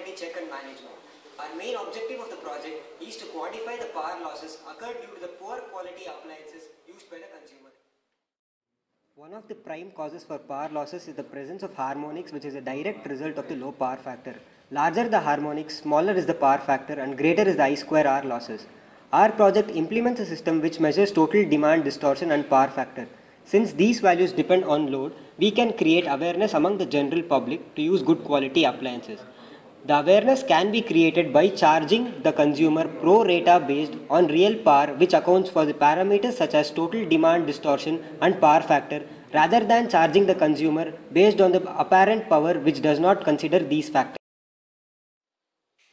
quality check and management. Our main objective of the project is to quantify the power losses occurred due to the poor quality appliances used by the consumer. One of the prime causes for power losses is the presence of harmonics, which is a direct result of the low power factor. Larger the harmonics, smaller is the power factor and greater is the I square R losses. Our project implements a system which measures total demand distortion and power factor. Since these values depend on load, we can create awareness among the general public to use good quality appliances. The awareness can be created by charging the consumer pro rata based on real power, which accounts for the parameters such as total demand distortion and power factor, rather than charging the consumer based on the apparent power, which does not consider these factors.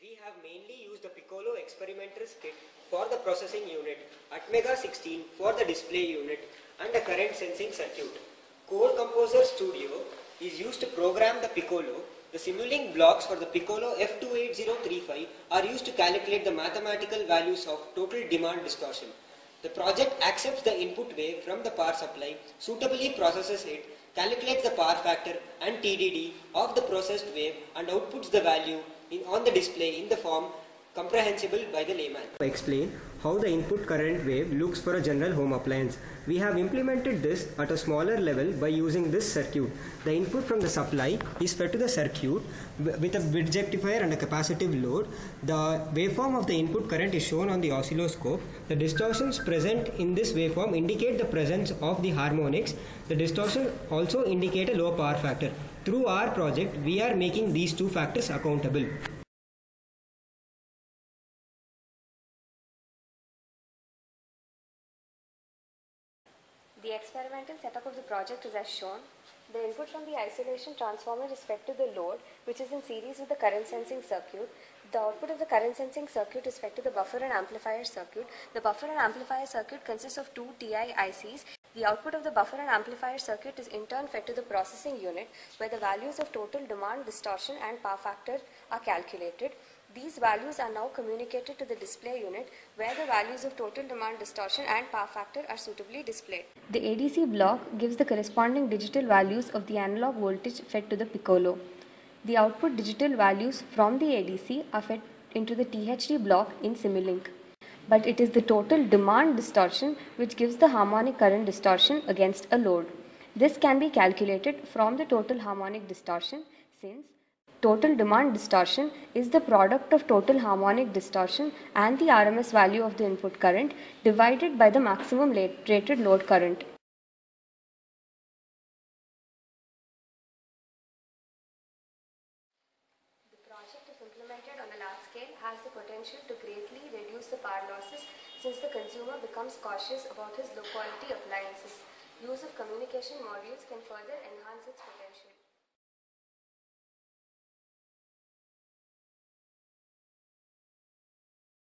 We have mainly used the Piccolo Experimenter's kit for the processing unit, Atmega 16 for the display unit and the current sensing circuit. Code Composer Studio is used to program the Piccolo. The simulating blocks for the Piccolo F28035 are used to calculate the mathematical values of total demand distortion. The project accepts the input wave from the power supply, suitably processes it, calculates the power factor and TDD of the processed wave and outputs the value on the display in the form comprehensible by the layman. Explain how the input current wave looks for a general home appliance. We have implemented this at a smaller level by using this circuit. The input from the supply is fed to the circuit with a bridge rectifier and a capacitive load. The waveform of the input current is shown on the oscilloscope. The distortions present in this waveform indicate the presence of the harmonics. The distortion also indicate a low power factor. Through our project, we are making these two factors accountable. The experimental setup of the project is as shown. The input from the isolation transformer is fed to the load, which is in series with the current sensing circuit. The output of the current sensing circuit is fed to the buffer and amplifier circuit. The buffer and amplifier circuit consists of two TI ICs. The output of the buffer and amplifier circuit is in turn fed to the processing unit, where the values of total demand, distortion and power factor are calculated. These values are now communicated to the display unit, where the values of total demand, distortion and power factor are suitably displayed. The ADC block gives the corresponding digital values of the analog voltage fed to the Piccolo. The output digital values from the ADC are fed into the THD block in Simulink. But it is the total demand distortion which gives the harmonic current distortion against a load. This can be calculated from the total harmonic distortion, since total demand distortion is the product of total harmonic distortion and the RMS value of the input current divided by the maximum rated load current. The project, if implemented on a large scale, has the potential to greatly reduce the power losses, since the consumer becomes cautious about his low quality appliances. Use of communication modules can further enhance its potential.